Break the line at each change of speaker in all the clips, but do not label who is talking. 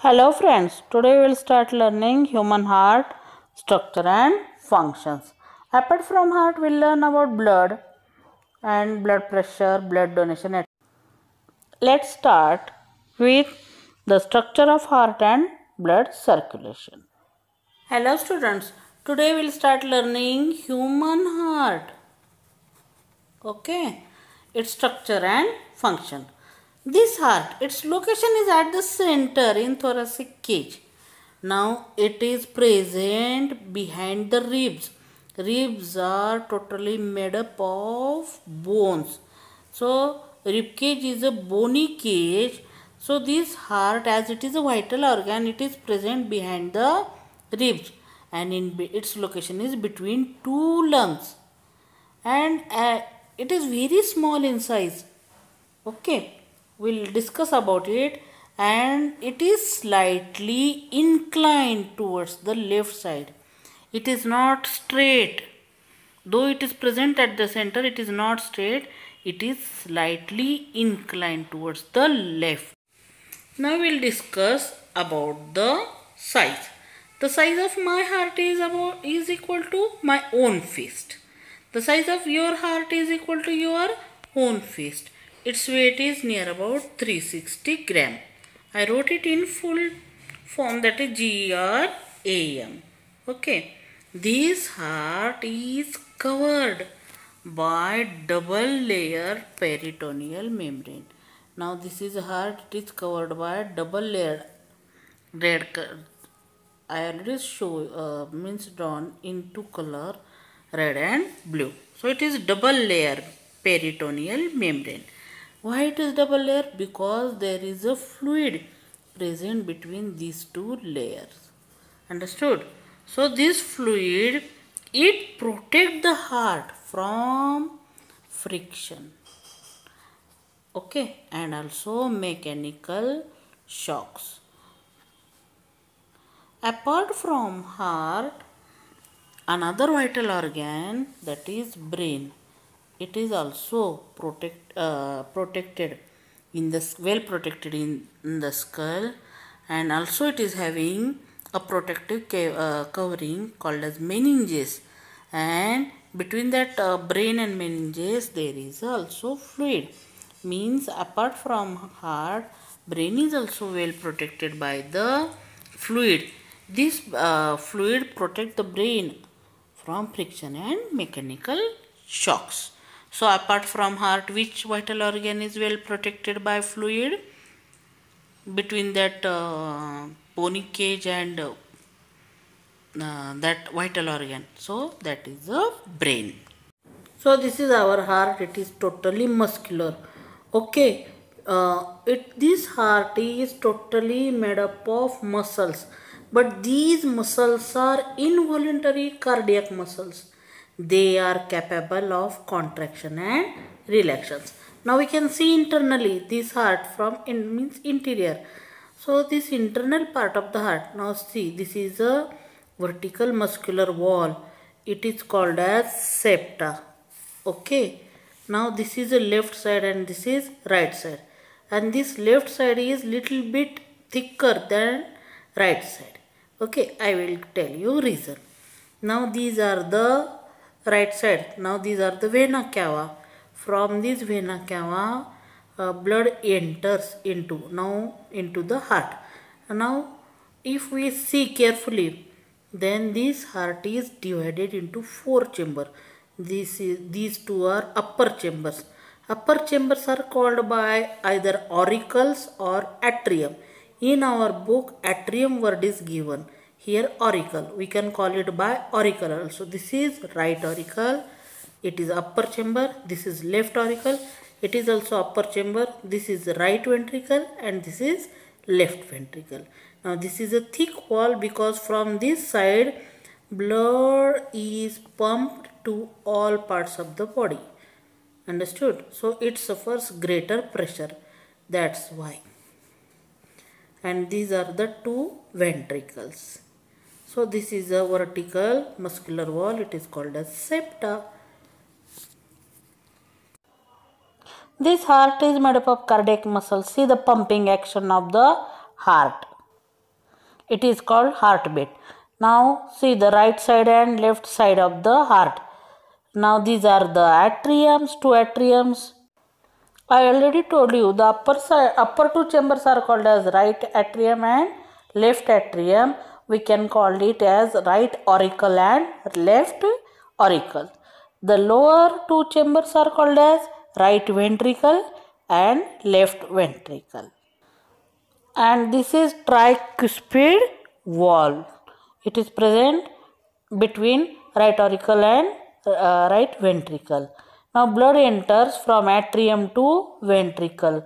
Hello friends, today we will start learning human heart structure and functions. Apart from heart, we will learn about blood and blood pressure, blood donation, etc. Let's start with the structure of heart and blood circulation. Hello students, today we will start learning human heart. Okay, its structure and function. This heart, its location is at the center in thoracic cage. Now it is present behind the ribs. Ribs are totally made up of bones. So rib cage is a bony cage. So this heart, as it is a vital organ, it is present behind the ribs, and its location is between two lungs, and it is very small in size. Okay, we'll discuss about it. And it is slightly inclined towards the left side. It is not straight. Though it is present at the center, it is not straight. It is slightly inclined towards the left. Now we'll discuss about the size. The size of my heart is equal to my own fist. The size of your heart is equal to your own fist. Its weight is near about 360 gram. I wrote it in full form, that is GRAM. Okay. This heart is covered by double layer peritoneal membrane. Now this is a heart, it is covered by double layered red. I already means drawn in two color, red and blue. So it is double layer peritoneal membrane. Why it is double layer? Because there is a fluid present between these two layers. Understood? So this fluid, it protects the heart from friction. Okay, and also mechanical shocks. Apart from heart, another vital organ, that is brain, it is also protected in the well protected in the skull, and also it is having a protective covering called as meninges, and between that brain and meninges there is also fluid. Means apart from heart, brain is also well protected by the fluid. This fluid protects the brain from friction and mechanical shocks. So apart from heart, which vital organ is well protected by fluid between that bony cage and that vital organ? So that is the brain. So this is our heart. It is totally muscular. Okay, this heart is totally made up of muscles, but these muscles are involuntary cardiac muscles. They are capable of contraction and relaxations. Now we can see internally this heart from means interior. So this internal part of the heart. Now see, this is a vertical muscular wall. It is called as septa. Okay, now this is the left side and this is right side, and this left side is little bit thicker than right side. Okay, I will tell you reason. Now these are the right side. Now these are the vena cava. From this vena cava, blood enters into the heart. Now if we see carefully, then this heart is divided into four chambers. These two are upper chambers. Upper chambers are called by either auricles or atrium. In our book, atrium word is given. Here auricle. We can call it by auricle also. This is right auricle. It is upper chamber. This is left auricle. It is also upper chamber. This is right ventricle and this is left ventricle. Now this is a thick wall because from this side blood is pumped to all parts of the body. Understood? So it suffers greater pressure. That's why. And these are the two ventricles. So this is a vertical muscular wall. It is called as septa. This heart is made up of cardiac muscles. See the pumping action of the heart. It is called heartbeat. Now see the right side and left side of the heart. Now these are the atriums, two atriums. I already told you the upper two chambers are called as right atrium and left atrium. We can call it as right auricle and left auricle. The lower two chambers are called as right ventricle and left ventricle. And this is tricuspid valve. It is present between right auricle and right ventricle. Now blood enters from atrium to ventricle.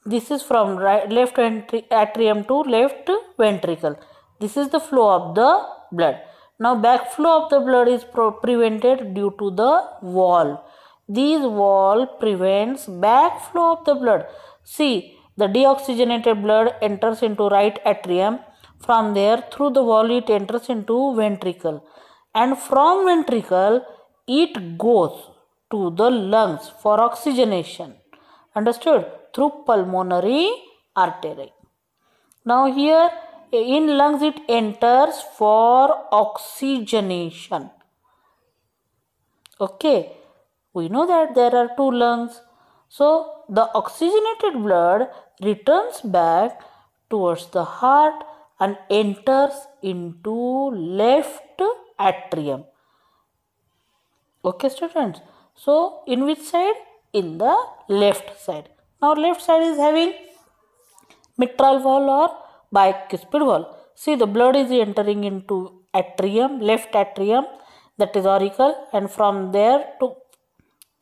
This is from left atrium to left ventricle. This is the flow of the blood. Now backflow of the blood is prevented due to the valve. This valve prevents backflow of the blood. See, the deoxygenated blood enters into right atrium. From there, through the valve, it enters into ventricle. And from ventricle, it goes to the lungs for oxygenation. Understood? Through pulmonary artery. Now here, in lungs, it enters for oxygenation. Okay. We know that there are two lungs. So, the oxygenated blood returns back towards the heart and enters into left atrium. Okay, students. So, in which side? In the left side. Now, left side is having mitral valve or bicuspid valve. See, the blood is entering into atrium, left atrium, that is auricle, and from there to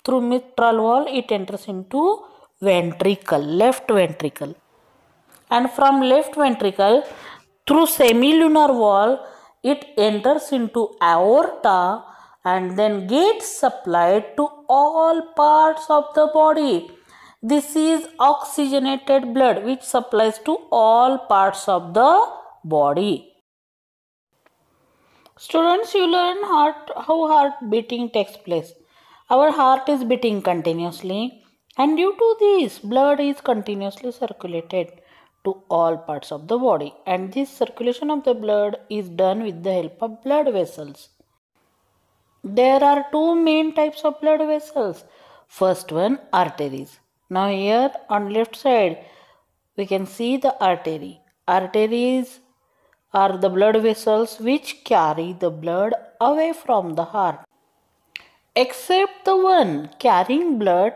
through mitral valve it enters into ventricle, left ventricle, and from left ventricle through semilunar valve it enters into aorta and then gets supplied to all parts of the body. This is oxygenated blood which supplies to all parts of the body. Students, you learn how heart beating takes place. Our heart is beating continuously, and due to this, blood is continuously circulated to all parts of the body, and this circulation of the blood is done with the help of blood vessels. There are two main types of blood vessels. First one, arteries. Now here on left side we can see the artery. Arteries are the blood vessels which carry the blood away from the heart, except the one carrying blood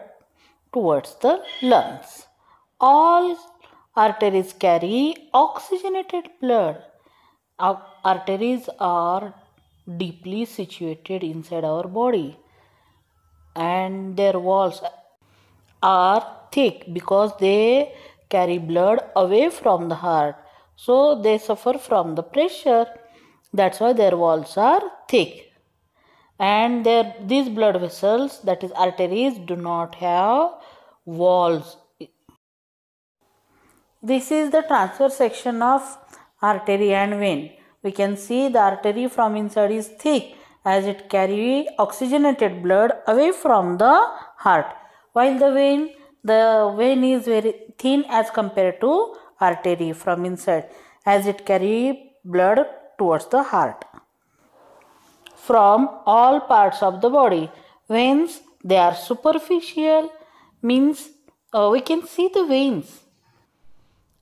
towards the lungs. All arteries carry oxygenated blood. Arteries are deeply situated inside our body and their walls are thick because they carry blood away from the heart. So they suffer from the pressure. That's why their walls are thick. And these blood vessels, that is arteries, do not have walls. This is the transfer section of artery and vein. We can see the artery from inside is thick as it carries oxygenated blood away from the heart, while the vein is very thin as compared to artery from inside as it carries blood towards the heart. From all parts of the body, veins, they are superficial, means we can see the veins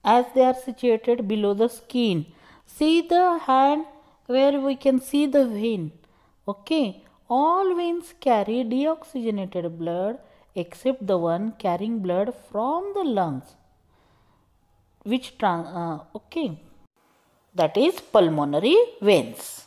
as they are situated below the skin. See the hand where we can see the vein. Okay, all veins carry deoxygenated blood except the one carrying blood from the lungs, which that is pulmonary veins.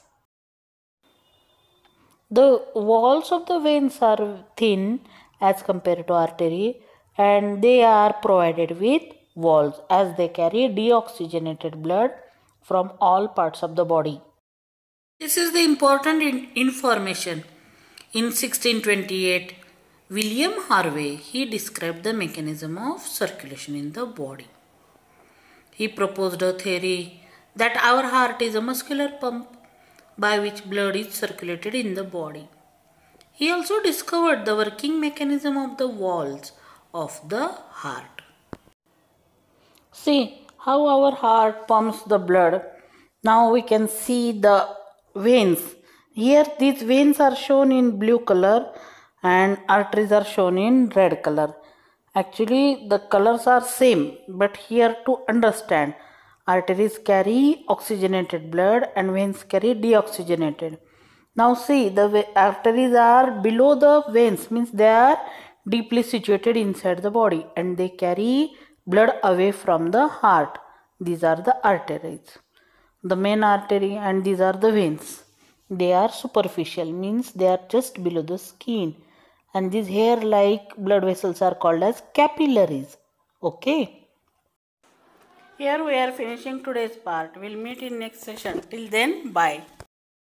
The walls of the veins are thin as compared to artery, and they are provided with walls as they carry deoxygenated blood from all parts of the body. This is the important information. In 1628, William Harvey, he described the mechanism of circulation in the body. He proposed a theory that our heart is a muscular pump by which blood is circulated in the body. He also discovered the working mechanism of the walls of the heart. See how our heart pumps the blood. Now we can see the veins. Here these veins are shown in blue color and arteries are shown in red color. Actually the colors are same, but here to understand, arteries carry oxygenated blood and veins carry deoxygenated. Now see, the arteries are below the veins, means they are deeply situated inside the body and they carry blood away from the heart. These are the arteries, the main artery, and these are the veins. They are superficial, means they are just below the skin, and these hair like blood vessels are called as capillaries. Okay, here we are finishing today's part. We'll meet in next session. Till then, bye.